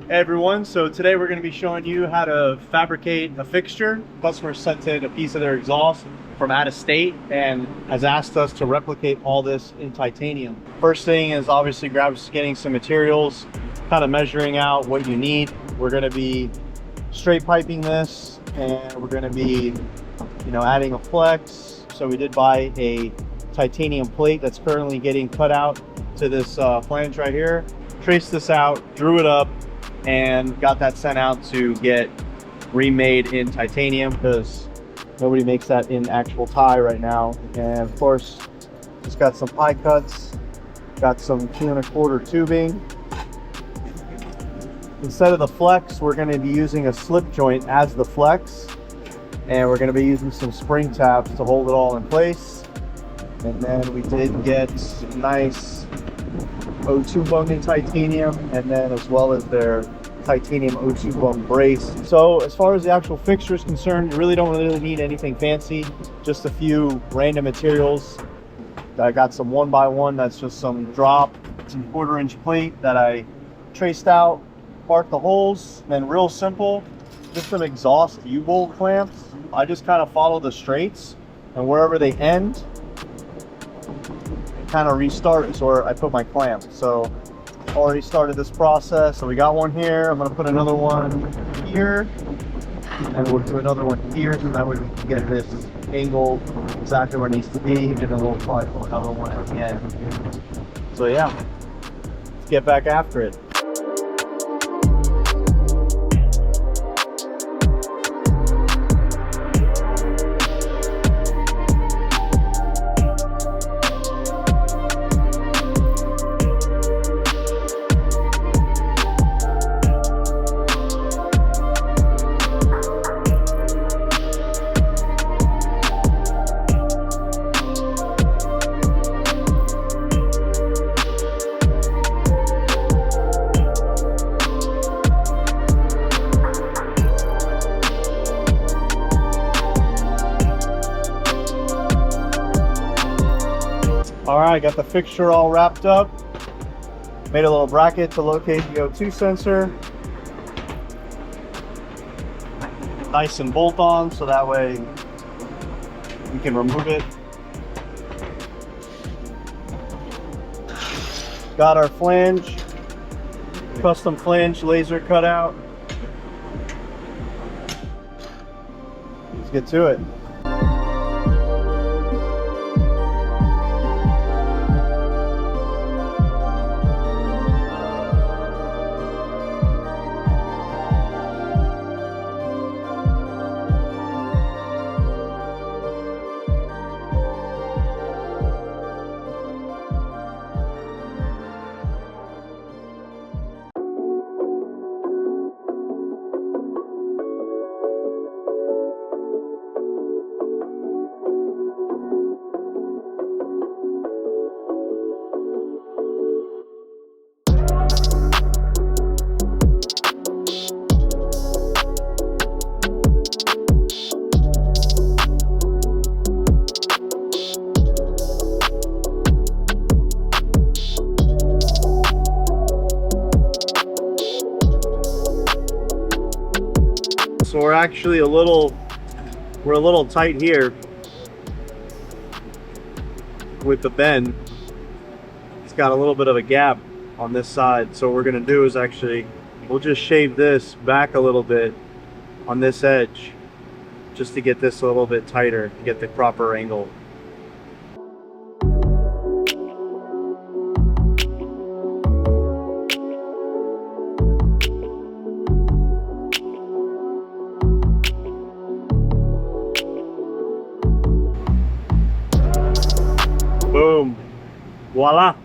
Hey everyone, so today we're going to be showing you how to fabricate a fixture. Customer sent in a piece of their exhaust from out of state and has asked us to replicate all this in titanium. First thing is obviously getting some materials, kind of measuring out what you need. We're going to be straight piping this, and we're going to be, adding a flex. So we did buy a titanium plate that's currently getting cut out to this flange right here. Traced this out, drew it up, and got that sent out to get remade in titanium because nobody makes that in actual tie right now. And of course, just got some pie cuts, got some 2 1/4 tubing. Instead of the flex, we're going to be using a slip joint as the flex, and we're going to be using some spring tabs to hold it all in place. And then we did get nice O2 bung in titanium, and then as well as their titanium O2 bung brace. So as far as the actual fixture is concerned, you really don't need anything fancy, just a few random materials. I got some 1x1, that's just some drop, some 1/4 inch plate that I traced out, marked the holes, and then real simple, just some exhaust U-bolt clamps. I just kind of follow the straights, and wherever they end, kind of restart is where I put my clamp. So already started this process. So we got one here. I'm going to put another one here, and we'll do another one here, so that way we can get this angle exactly where it needs to be, and then we'll apply another one at the end. So yeah, let's get back after it. All right, got the fixture all wrapped up. Made a little bracket to locate the O2 sensor. Nice and bolt on, so that way we can remove it. Got our flange, custom flange laser cutout. Let's get to it. So we're actually a little tight here with the bend. It's got a little bit of a gap on this side. So what we're gonna do is we'll just shave this back a little bit on this edge just to get this a little bit tighter, to get the proper angle. Boom. Voila.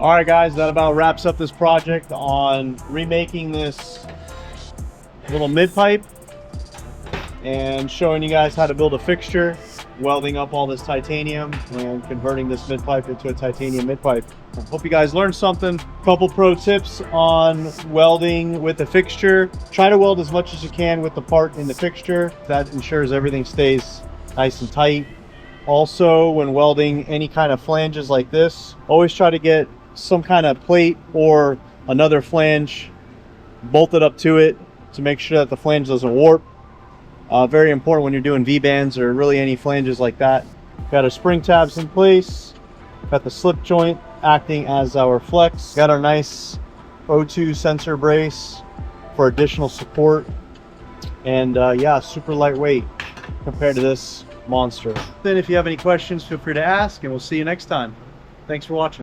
All right, guys, that about wraps up this project on remaking this little mid pipe and showing you guys how to build a fixture, welding up all this titanium and converting this mid pipe into a titanium mid pipe. I hope you guys learned something. Couple pro tips on welding with the fixture. Try to weld as much as you can with the part in the fixture. That ensures everything stays nice and tight. Also, when welding any kind of flanges like this, always try to get some kind of plate or another flange bolted up to it to make sure that the flange doesn't warp. Very important when you're doing V-bands or really any flanges like that. Got our spring tabs in place, got the slip joint acting as our flex, got our nice O2 sensor brace for additional support, and yeah, super lightweight compared to this monster. Then if you have any questions, feel free to ask, and we'll see you next time. Thanks for watching.